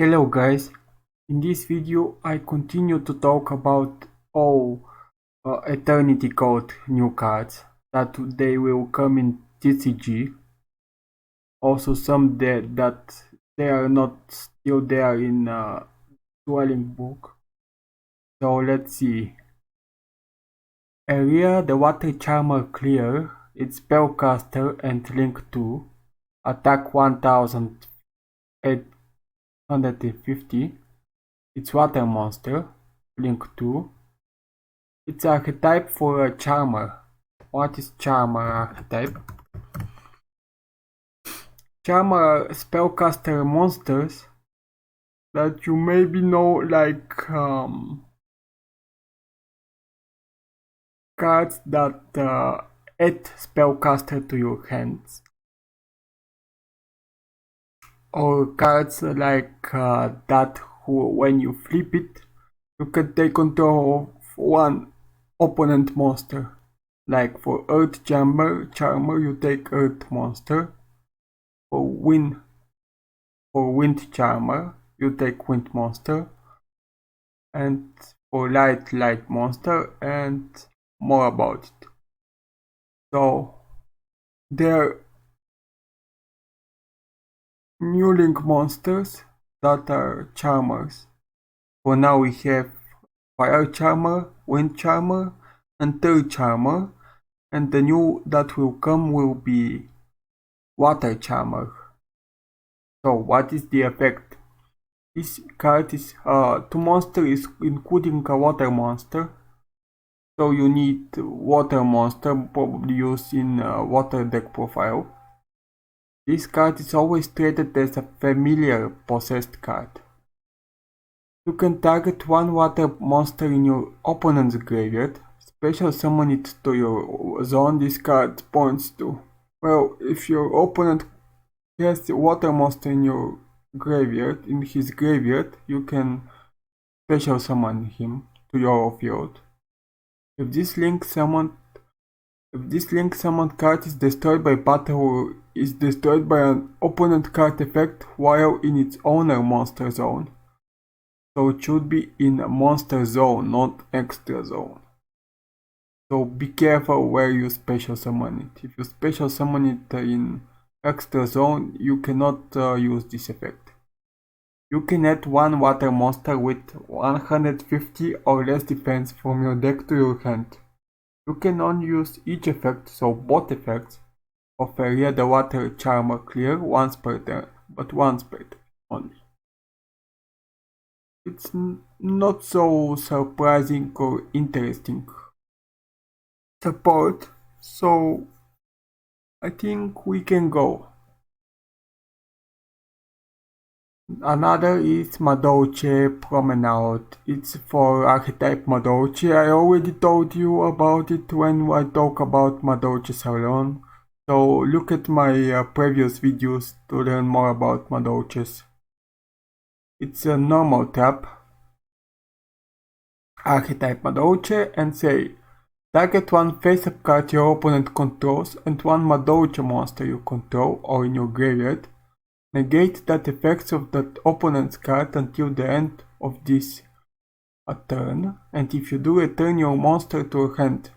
Hello guys, in this video I continue to talk about all Eternity Code new cards that they will come in TCG. Also some that they are not still there in Duelingbook. So let's see. Area the Water Charmer Clear, it's Spellcaster and Link 2. Attack 1850. It's Water Monster, Link 2. It's archetype for a Charmer. What is Charmer archetype? Charmer are spellcaster monsters that you maybe know, like cards that add spellcaster to your hands. Or cards like that who, when you flip it, you can take control of one opponent monster. Like for Earth Charmer, you take Earth monster. For Wind Charmer, you take Wind monster. And for Light monster, and more about it. So they're new link monsters that are Charmers. For now we have Fire Charmer, Wind Charmer, and Third Charmer, and the new that will come will be Water Charmer. So what is the effect? This card is two monster is including a water monster. So you need water monster, probably used in water deck profile. This card is always treated as a familiar possessed card. You can target one water monster in your opponent's graveyard, special summon it to your zone. This card points to, well, if your opponent has a water monster in your graveyard, in his graveyard, you can special summon him to your field. If this link summoned card is destroyed by battle or is destroyed by an opponent card effect while in its owner monster zone. So it should be in a monster zone, not extra zone. So be careful where you special summon it. If you special summon it in extra zone, you cannot use this effect. You can add one water monster with 150 or less defense from your deck to your hand. You can only use each effect, so both effects, of Area the Water Charmer Clear once per turn, but once per turn only. It's not so surprising or interesting support, so I think we can go. Another is Madolche Promenade. It's for archetype Madolche. I already told you about it when I talk about Madolche Salon. So look at my previous videos to learn more about Madolches. It's a normal tap. Archetype Madolche and say target one face-up card your opponent controls and one Madolche monster you control or in your graveyard. Negate that effects of that opponent's card until the end of this turn, and if you do, return your monster to your hand.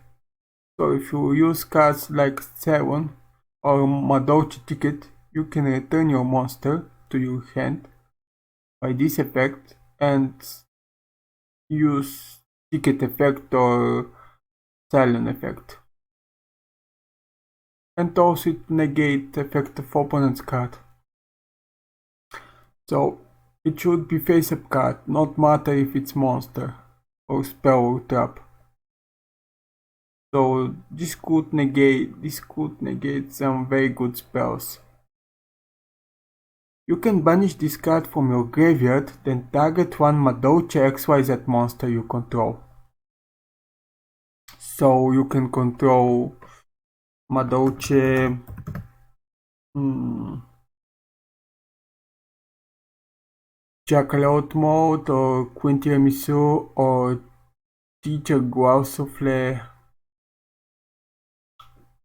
So if you use cards like 7 or Madolche Ticket, you can return your monster to your hand by this effect and use Ticket effect or Silent effect. And also it negate the effect of opponent's card. So it should be face-up card, not matter if it's monster or spell or trap. So this could negate some very good spells. You can banish this card from your graveyard, then target one Madolche XYZ monster you control. So you can control Madolche Jackalout mode or Queen Tiramisu or Teacher Guau Souffle.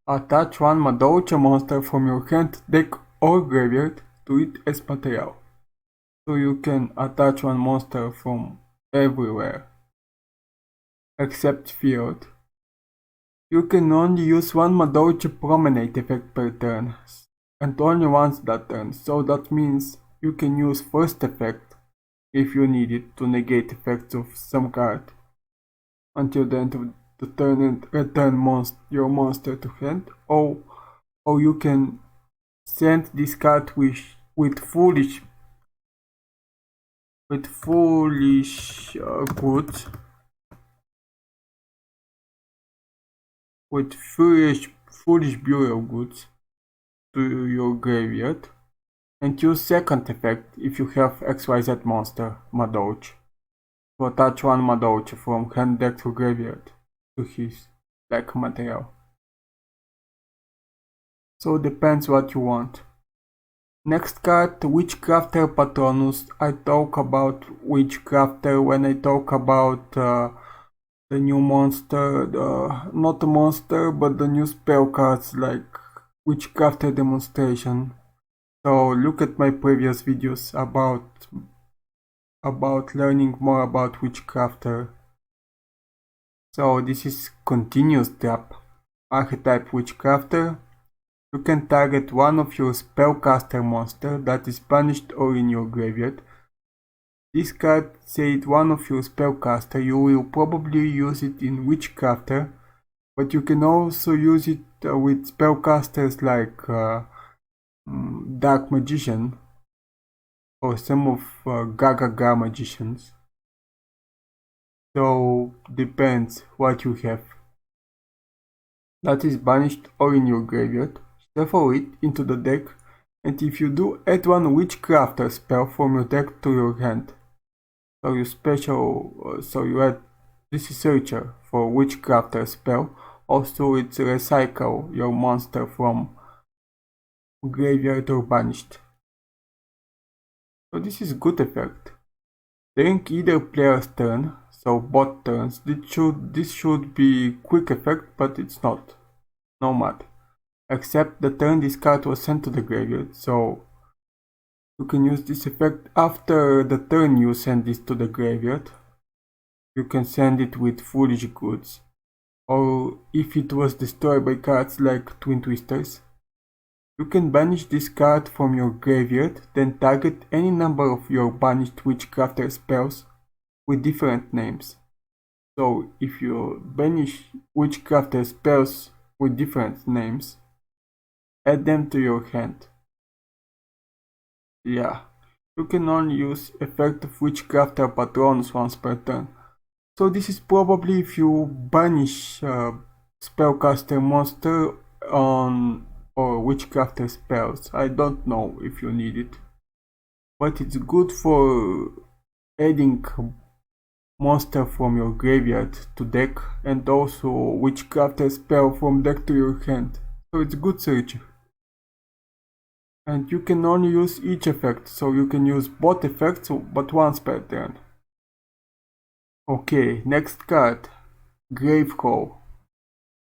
Attach one Madolche monster from your hand, deck or graveyard to it as material. so you can attach one monster from everywhere except field. You can only use one Madochi Promenade effect per turn, and only once that turn, so that means you can use first effect if you need it to negate effects of some card until the end of the turn and return your monster to hand, or you can send this card with foolish goods, with foolish burial goods to your graveyard, and use second effect if you have XYZ monster Madochi to attach one Madochi from hand deck to graveyard to his deck material. So depends what you want. Next card, Witchcrafter Patronus. I talk about Witchcrafter when I talk about the new monster, not a monster, but the new spell cards like Witchcrafter Demonstration. So look at my previous videos about learning more about Witchcrafter. So this is continuous trap, archetype Witchcrafter. You can target one of your spellcaster monster that is banished or in your graveyard. This card said one of your spellcaster, you will probably use it in Witchcrafter, but you can also use it with spellcasters like Dark Magician or some of Gaga magicians. So depends what you have that is banished or in your graveyard. Shuffle it into the deck, and if you do, add one Witchcrafter spell from your deck to your hand. So you add this is searcher for Witchcrafter spell. Also it's recycle your monster from graveyard or banished. So this is good effect. During either player's turn, so both turns, this should be quick effect, but it's not. No matter. Except the turn this card was sent to the graveyard, so you can use this effect after the turn you send this to the graveyard. You can send it with foolish goods, or if it was destroyed by cards like Twin Twisters. You can banish this card from your graveyard, then target any number of your banished Witchcrafter spells with different names. So if you banish Witchcrafter spells with different names, add them to your hand. Yeah, you can only use effect of Witchcrafter Patronus once per turn. So this is probably if you banish spellcaster monster on or Witchcrafter spells. I don't know if you need it, but it's good for adding monster from your graveyard to deck, and also Witchcrafter spell from deck to your hand. So it's good searcher. And you can only use each effect, so you can use both effects but once per turn. Okay, next card, Grave Hole.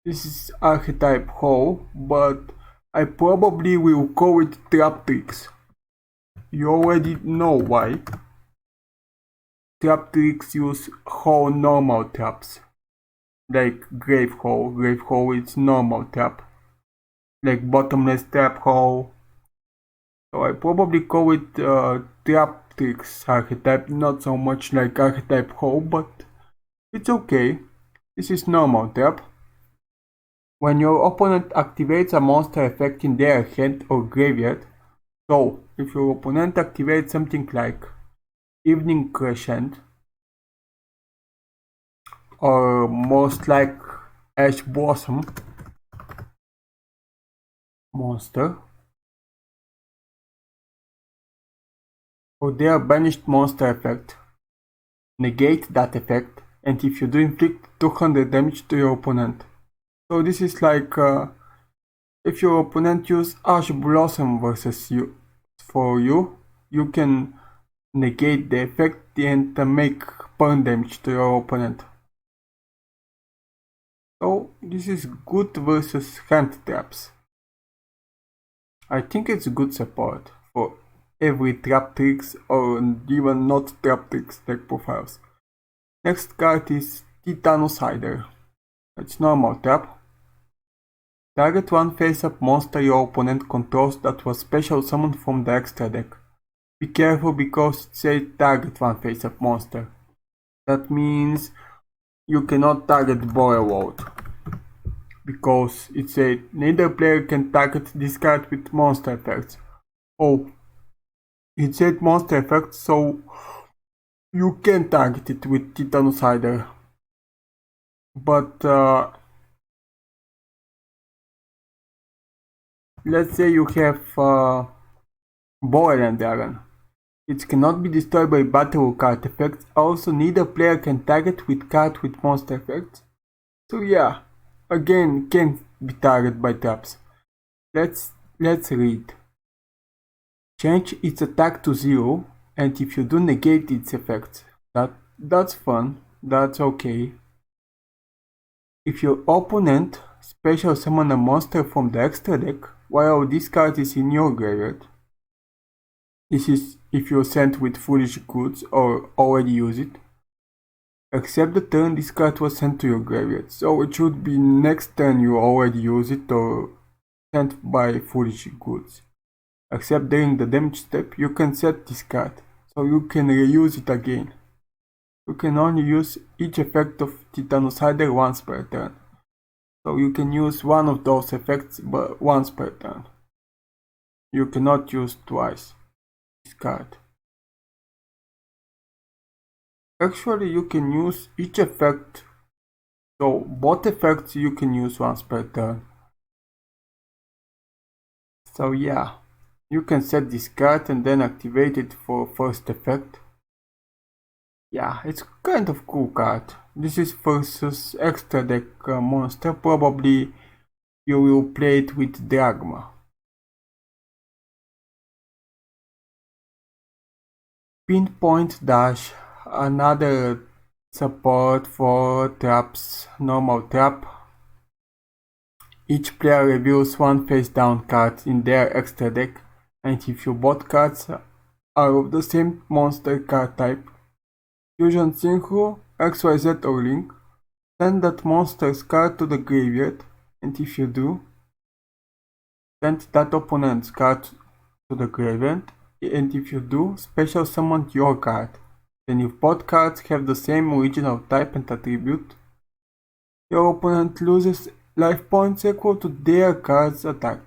This is archetype hole, but I probably will call it Trap Tricks. You already know why. Trap Tricks use hole normal traps, like Grave Hole. Grave Hole is normal trap, like Bottomless Trap Hole. So I probably call it Trap Tricks archetype, not so much like archetype hole, but it's okay. This is normal trap. When your opponent activates a monster effect in their hand or graveyard, so if your opponent activates something like Evening Crescent, or most like Ash Blossom monster, or their banished monster effect, negate that effect, and if you do inflict 200 damage to your opponent. So this is like if your opponent use Ash Blossom versus you, you can negate the effect and make burn damage to your opponent. So this is good versus hand traps. I think it's good support for every trap tricks or even not trap tricks deck profiles. Next card is Titanocyder. It's normal trap. Target one face-up monster your opponent controls that was special summoned from the extra deck. Be careful because it says target one face-up monster. That means you cannot target Borrowed. Because it said neither player can target this card with monster effects. Oh, it said monster effects, so you can target it with Titanocyder. But let's say you have Boreland Dragon. It cannot be destroyed by battle card effects. Also, neither player can target with card with monster effects. So yeah, again, can be targeted by traps. Let's read. Change its attack to 0, and if you do, negate its effects. That's fun. That's okay. If your opponent special summon a monster from the extra deck while this card is in your graveyard. This is if you're sent with foolish goods or already use it. Except the turn this card was sent to your graveyard, so it should be next turn you already use it or sent by foolish goods. Except during the damage step you can set this card, so you can reuse it again. You can only use each effect of Titanocyder once per turn. So you can use one of those effects but once per turn. You cannot use twice this card. Actually, you can use each effect, so both effects you can use once per turn. So yeah, you can set this card and then activate it for first effect. Yeah, it's kind of cool card. This is versus extra deck monster. Probably you will play it with Dragma. Pinpoint Dash, another support for traps, normal trap. Each player reveals one face down card in their extra deck, and if your both cards are of the same monster card type, Fusion Synchro, XYZ or Link, send that monster's card to the graveyard, and if you do, send that opponent's card to the graveyard, and if you do, special summon your card. Then if both cards have the same original type and attribute, your opponent loses life points equal to their card's attack.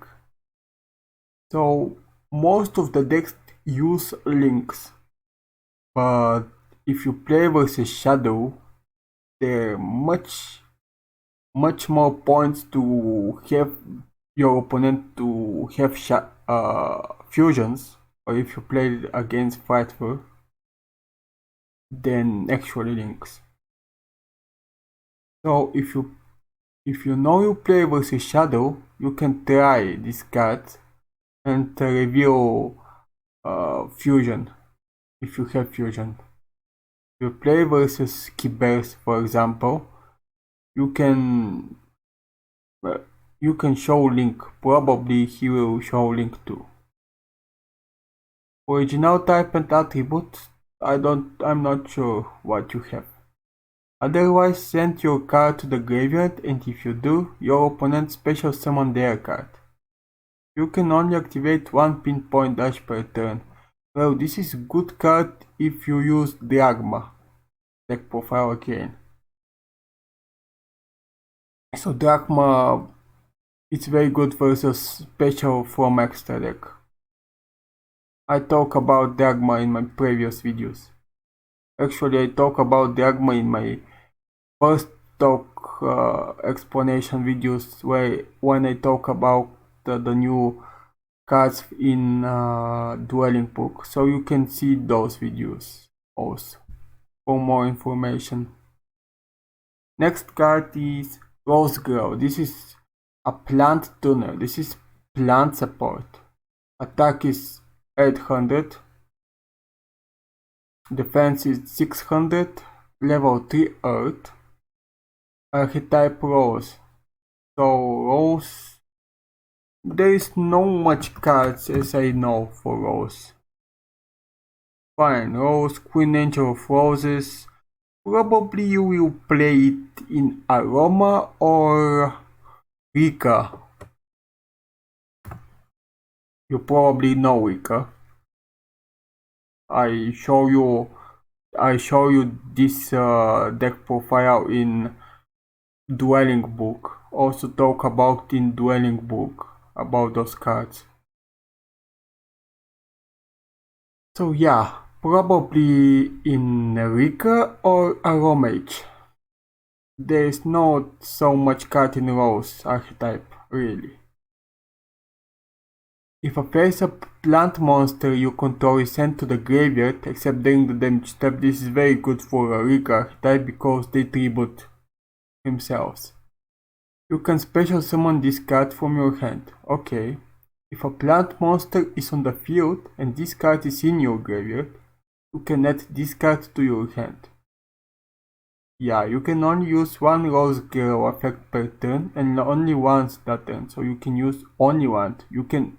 So most of the decks use links, but if you play versus Shadow, there are much more points to have your opponent to have fusions, or if you play against Frightful, than actually links. So if you know you play versus Shadow, you can try this card and reveal fusion if you have fusion. If you play versus Kibers, for example, you can show Link. Probably he will show Link too. Original type and attribute, I'm not sure what you have. Otherwise, send your card to the graveyard, and if you do, your opponent special summon their card. You can only activate one Pinpoint Dash per turn. Well, this is good card if you use Dragma deck profile again. So Dragma, it's very good versus special from extra deck. I talk about Dragma in my previous videos. Actually, I talk about Dragma in my first talk explanation videos when I talk about the new cards in Duelingbook, so you can see those videos also for more information. Next card is Rose Grow. This is a plant tuner. This is plant support. Attack is 800. Defense is 600. Level 3 Earth. Archetype Rose. So Rose, there is no much cards as I know for Rose. Fine, Rose, Queen Angel of Roses. Probably you will play it in Aroma or Rika. You probably know Rika. I show you this deck profile in Duelingbook. Also talk about in Duelingbook about those cards. So yeah, probably in Rika or Aromage. There is not so much card in Rose archetype, really. If a face-up plant monster you control is sent to the graveyard, except during the damage step, this is very good for a Rika archetype because they tribute themselves. You can special summon this card from your hand. Okay. If a plant monster is on the field and this card is in your graveyard, you can add this card to your hand. Yeah, you can only use one Rose Girl effect per turn and only once that turn, so you can use only one. You can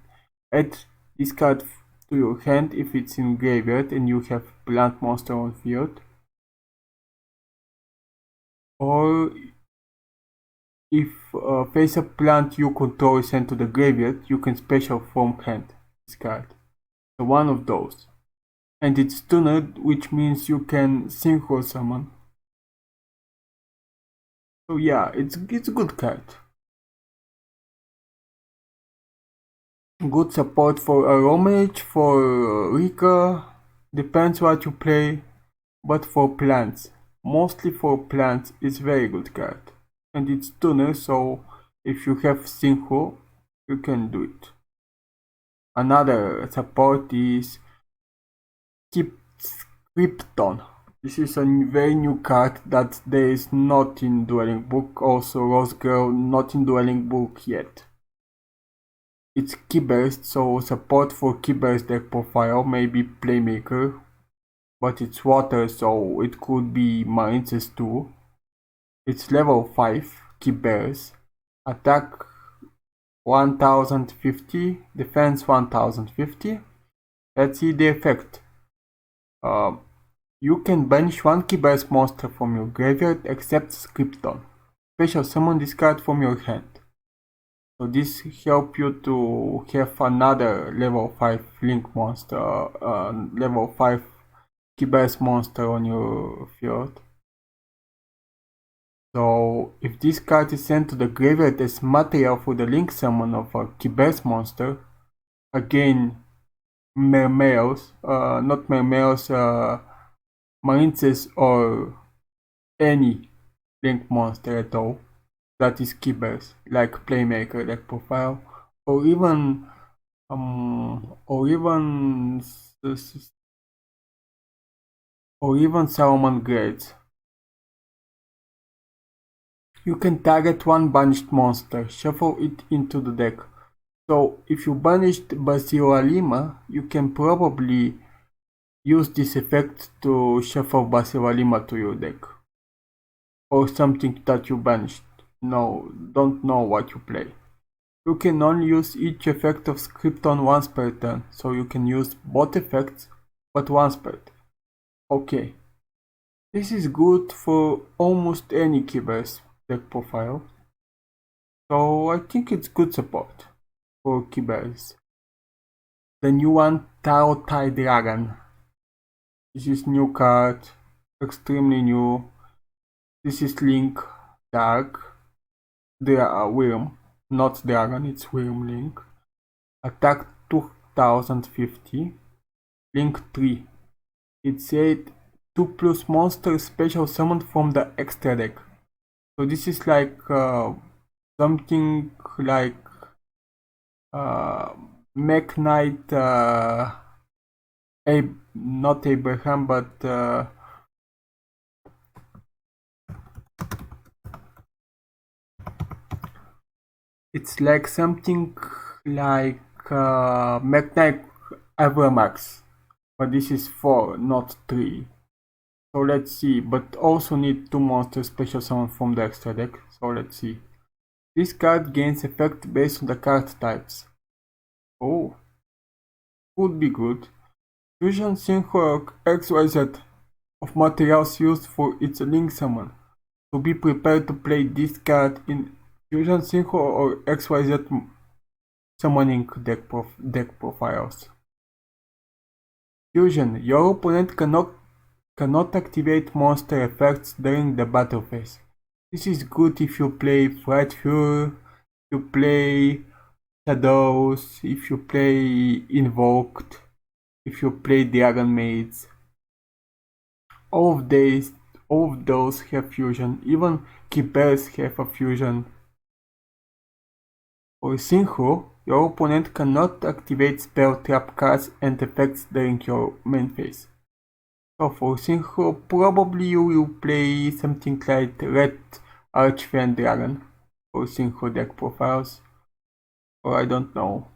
add this card to your hand if it's in graveyard and you have plant monster on field. Or if face-up plant you control is sent to the graveyard, you can special from hand this card. So one of those. And it's stunned, which means you can synchro summon. So yeah, it's a good card. Good support for Aromage, for Rika, depends what you play, but for plants, mostly for plants, it's very good card. And it's tuner, so if you have synchro, you can do it. Another support is Krypton. This is a very new card that there is not in Duelingbook. Also, Rose Girl not in Duelingbook yet. It's Keyburst, so support for Keyburst deck profile, maybe Playmaker, but it's water, so it could be Marines too. It's level 5, Keyburst, attack 1050, defense 1050. Let's see the effect. You can banish one Keyburst monster from your graveyard except Krypton. Special summon this card from your hand. So this help you to have another level 5 Link monster, level 5 Keyburst monster on your field. So if this card is sent to the graveyard as material for the Link summon of a Keyburst monster, again Mermails, not Mermails, Marines or any Link monster at all that is Keyburst, like Playmaker deck profile, or even Salomon Grades. You can target one banished monster, shuffle it into the deck. So if you banished Basilalima, you can probably use this effect to shuffle Basilalima to your deck. Or something that you banished. No, don't know what you play. You can only use each effect of Krypton once per turn, so you can use both effects, but once per turn. Okay. This is good for almost any Keyburst deck profile. So I think it's good support for Keyburst. The new one, Tarot Tie Dragon. This is new card, extremely new. This is Link Dark. They are Worm, not Dragon, it's Worm Link. Attack 2050. Link 3. It said 2+ monster special summoned from the extra deck. So this is like something like Mech Knight, not Abraham, but it's like something like Mech Knight Evermax, but this is 4, not 3. So let's see, but also need 2 monster special summon from the extra deck, so let's see. This card gains effect based on the card types. Oh, could be good. Fusion Synchro XYZ of materials used for its link summon. So be prepared to play this card in Fusion Synchro or XYZ summoning deck profiles. Fusion. Your opponent cannot activate monster effects during the battle phase. This is good if you play Flight Fury, if you play Shadows, if you play Invoked, if you play Dragon Maids. All of those have fusion, even Keepers have a fusion. For Synchro, your opponent cannot activate spell trap cards and effects during your main phase. So for Synchro, probably you will play something like Red Archfiend Dragon for Synchro deck profiles. Or I don't know.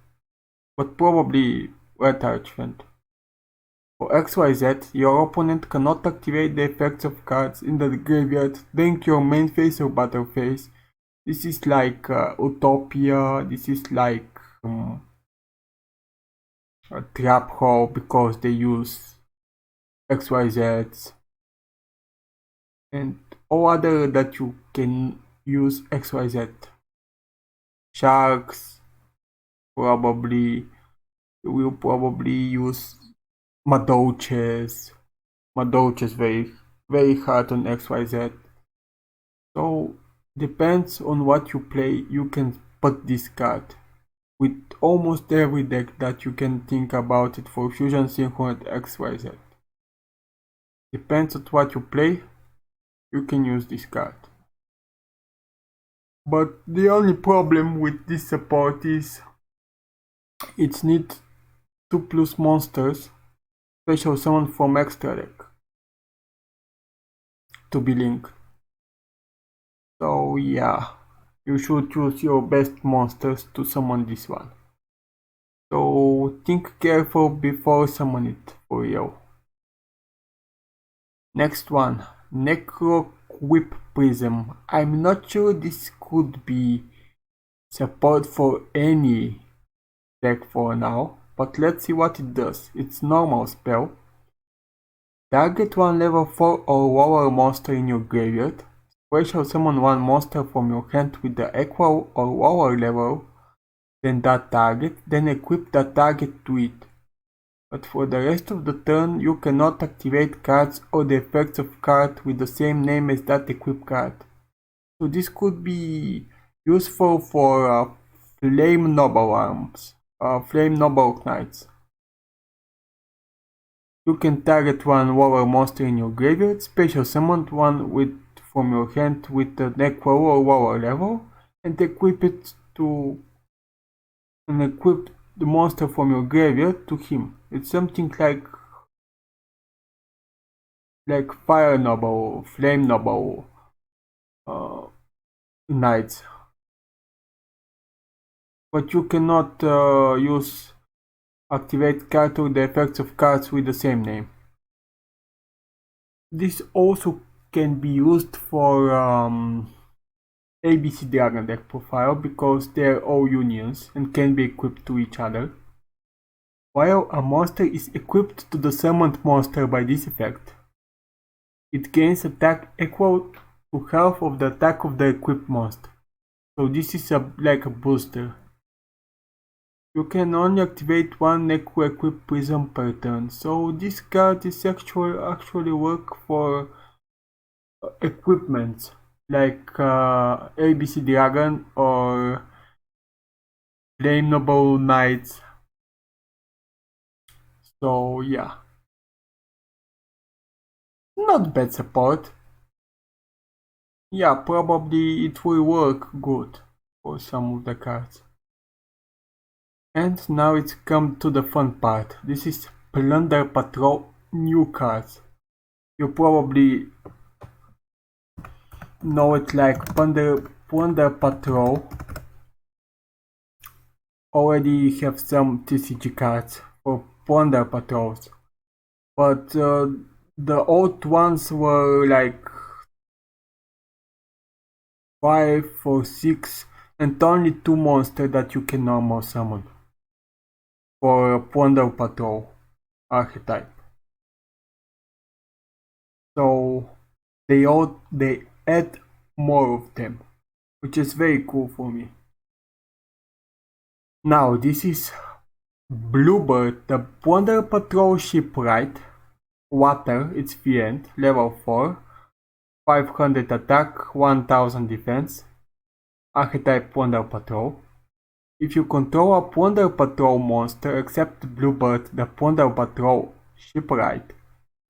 But probably Red Archfiend. For XYZ, your opponent cannot activate the effects of cards in the graveyard during your main phase or battle phase. This is like Utopia, this is like a trap hole because they use XYZs. And all other that you can use XYZ. Sharks, probably, you will probably use Madouches. Madouches very hard on XYZ. So depends on what you play, you can put this card with almost every deck that you can think about it for Fusion Synchro and XYZ. Depends on what you play, you can use this card. But the only problem with this support is it needs 2+ monsters, special summon from extra deck to be linked. So yeah, you should choose your best monsters to summon this one. So think careful before summon it for real. Next one, Necro Whip Prism. I'm not sure this could be support for any deck for now, but let's see what it does. It's normal spell. Target one level 4 or lower monster in your graveyard. Special summon one monster from your hand with the equal or lower level than that target, then equip that target to it. But for the rest of the turn, you cannot activate cards or the effects of cards with the same name as that equipped card. So this could be useful for Flame Noble Arms, Flame Noble Knights. You can target one lower monster in your graveyard, special summon one from your hand with the equal or lower level, and equip the monster from your graveyard to him. It's something like Fire Noble, Flame Noble Knights. But you cannot activate card or the effects of cards with the same name. This also can be used for ABC Dragon deck profile because they're all unions and can be equipped to each other. While a monster is equipped to the summoned monster by this effect, it gains attack equal to half of the attack of the equipped monster. So this is like a booster. You can only activate one Necro equipped prism per turn, so this card is actually work for equipments like ABC Dragon or Flame Noble Knights. So yeah, not bad support. Yeah, probably it will work good for some of the cards. And now it's come to the fun part. This is Plunder Patrol new cards. You probably know it like Plunder Patrol. Already have some TCG cards for Plunder Patrols. But the old ones were like 5 or 6 and only 2 monsters that you can normal summon for Plunder Patrol. archetype. So they add more of them, which is very cool for me. Now this is Bluebird, the Plunder Patrol shipwright. Water, it's the end, level 4, 500 attack, 1000 defense. Archetype Plunder Patrol. If you control a Plunder Patrol monster except Bluebird, the Plunder Patrol shipwright,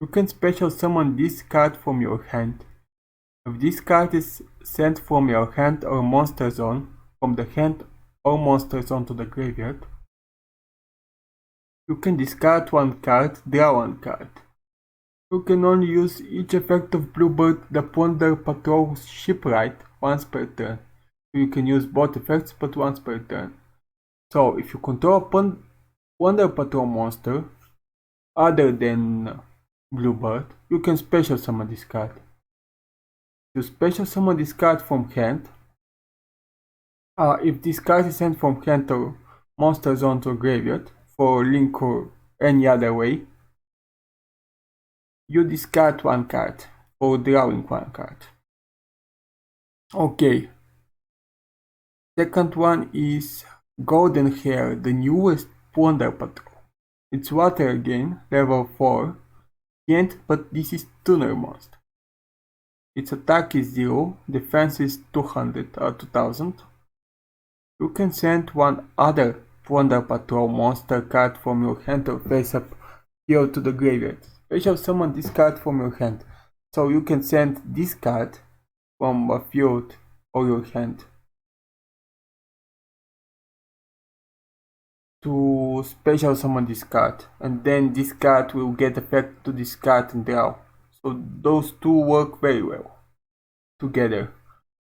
you can special summon this card from your hand. If this card is sent from your hand or monster zone, from the hand or monster zone to the graveyard, you can discard one card, draw one card. You can only use each effect of Bluebird, the Plunder Patrol shipwright, once per turn. You can use both effects but once per turn. So if you control a Plunder Patrol monster other than Bluebird, you can special summon this card. You special summon this card from hand. If this card is sent from hand to monster zone to graveyard for link or any other way, you discard one card for drawing one card. Okay. Second one is Golden Hair, the newest Plunder Patrol. It's water again, level 4. Can't, but this is tuner monster. Its attack is 0, defense is 200 or 2000. You can send one other Plunder Patrol monster card from your hand or face up here to the graveyard. Special summon this card from your hand. So you can send this card from a field or your hand to special summon this card, and then this card will get effect to discard and draw. So those two work very well together.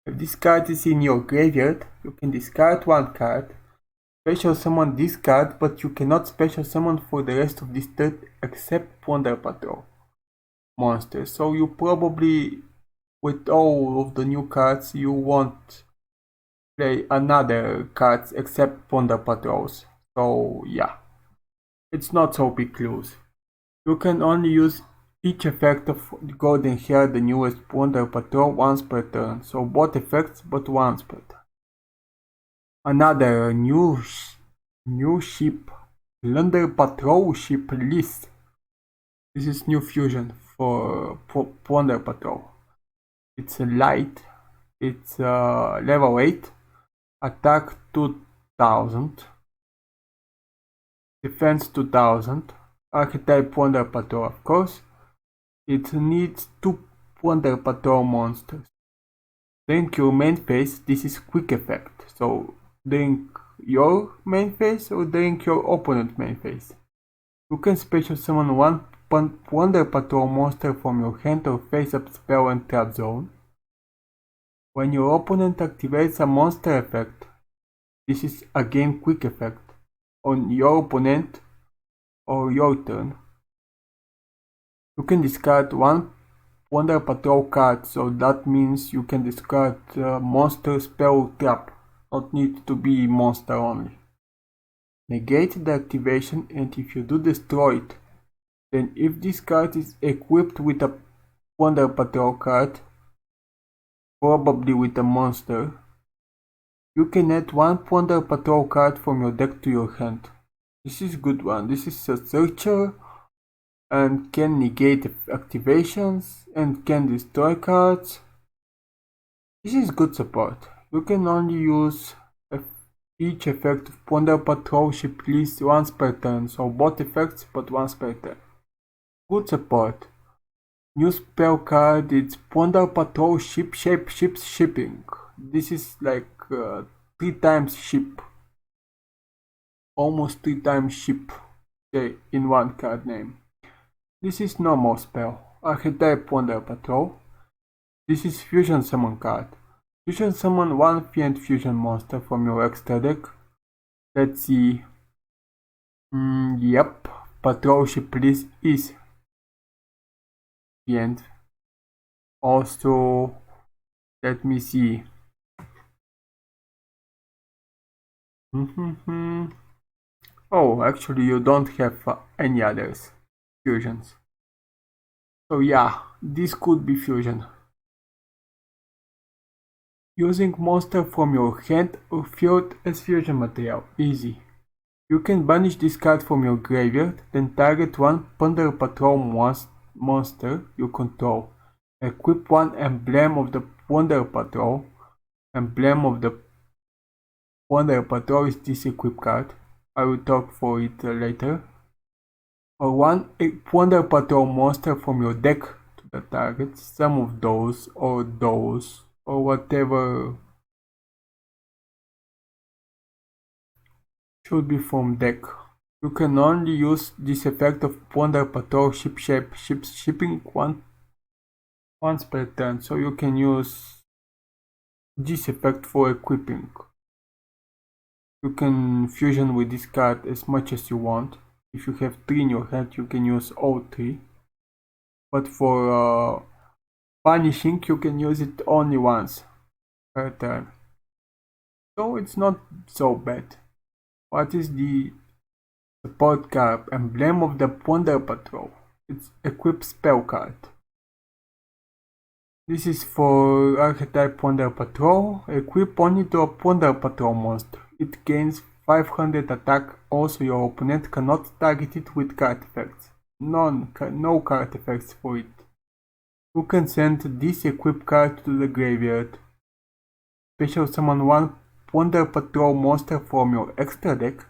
If this card is in your graveyard, you can discard one card, special summon this card, but you cannot special summon for the rest of this turn except Plunder Patrol monsters. So you probably, with all of the new cards, you won't play another cards except Plunder Patrols. So yeah, it's not so big clues. You can only use each effect of Golden Hair, the newest Plunder Patrol, once per turn. So both effects, but once per turn. Another new ship, Plunder Patrol ship list. This is new fusion for Plunder Patrol. It's a light. It's level 8, attack 2000, defense 2000. Archetype Plunder Patrol, of course. It needs 2 Plunder Patrol monsters. During your main phase, this is quick effect. So during your main phase or during your opponent's main phase, you can special summon one Plunder Patrol monster from your hand or face up spell and trap zone. When your opponent activates a monster effect, this is again quick effect on your opponent or your turn. You can discard one Plunder Patrol card, so that means you can discard monster, spell, trap. Not need to be monster only. Negate the activation, and if you do destroy it, then if this card is equipped with a Plunder Patrol card, probably with a monster, you can add one Plunder Patrol card from your deck to your hand. This is a good one. This is a searcher and can negate activations and can destroy cards. This is good support. You can only use each effect of Plunder Patrol ship list once per turn, so both effects but once per turn. Good support. New spell card, it's Plunder Patrol ship ships shipping. This is like 3 times ship. Almost 3 times ship, okay, in one card name. This is normal spell, Archetype Plunder Patrol. This is Fusion Summon card. Fusion summon one Fiend Fusion monster from your extra deck. Let's see. Yep, Patrol ship list is Fiend. Also, let me see. Oh, actually you don't have any others. fusions. So yeah, this could be fusion. Using monster from your hand or field as fusion material. Easy. You can banish this card from your graveyard, then target one Plunder Patroll monster you control. Equip one emblem of the Plunder Patrol. Emblem of the Plunder Patrol is this equip card. I will talk for it later. Or one Plunder Patrol monster from your deck to the target. Some of those, or whatever should be from deck. You can only use this effect of Plunder Patrol shipping once per turn, so you can use this effect for equipping. You can fusion with this card as much as you want. If you have 3 in your hand, you can use all 3. But for banishing, you can use it only once per turn. So it's not so bad. What is the support card? Emblem of the Plunder Patrol. It's equip spell card. This is for archetype Plunder Patrol. Equip only to a Plunder Patrol monster. It gains 500 attack. Also, your opponent cannot target it with card effects. No card effects for it. You can send this equip card to the graveyard. Special summon one Plunder Patrol monster from your extra deck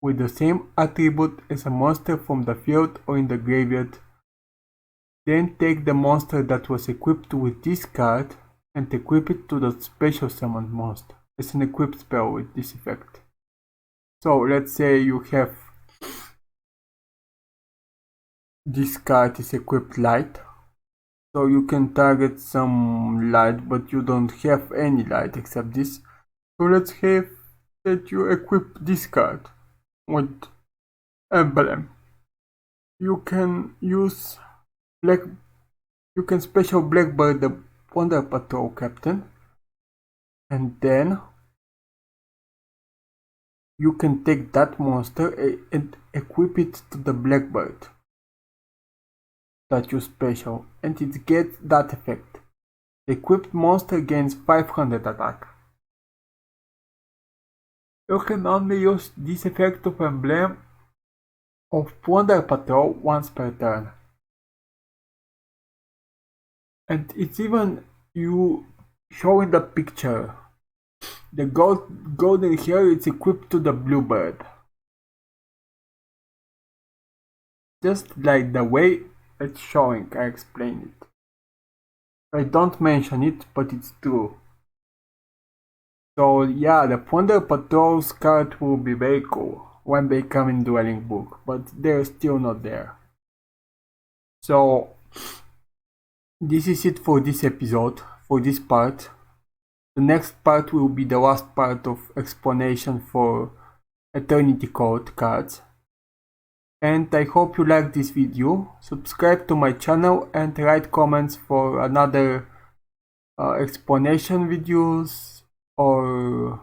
with the same attribute as a monster from the field or in the graveyard. Then take the monster that was equipped with this card and equip it to the special summoned monster as an equipped spell with this effect. So let's say you have this card is equipped light, so you can target some light, but you don't have any light except this. So let's have that you equip this card with emblem. You can use you can special Blackbird the Plunder Patrol captain, and then you can take that monster and equip it to the Blackbird that you special, and it gets that effect. The equipped monster gains 500 attack. You can only use this effect of emblem of Plunder Patrol once per turn. And it's even you show in the picture. The golden hair is equipped to the bluebird. Just like the way it's showing, I explain it. I don't mention it, but it's true. So yeah, the Plunder Patrol's card will be very cool when they come in Duelingbook, but they're still not there. So this is it for this episode, for this part. The next part will be the last part of explanation for Eternity Code cards. And I hope you liked this video. Subscribe to my channel and write comments for another explanation videos, or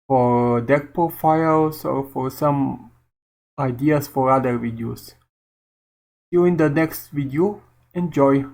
for deck profiles, or for some ideas for other videos. See you in the next video. Enjoy!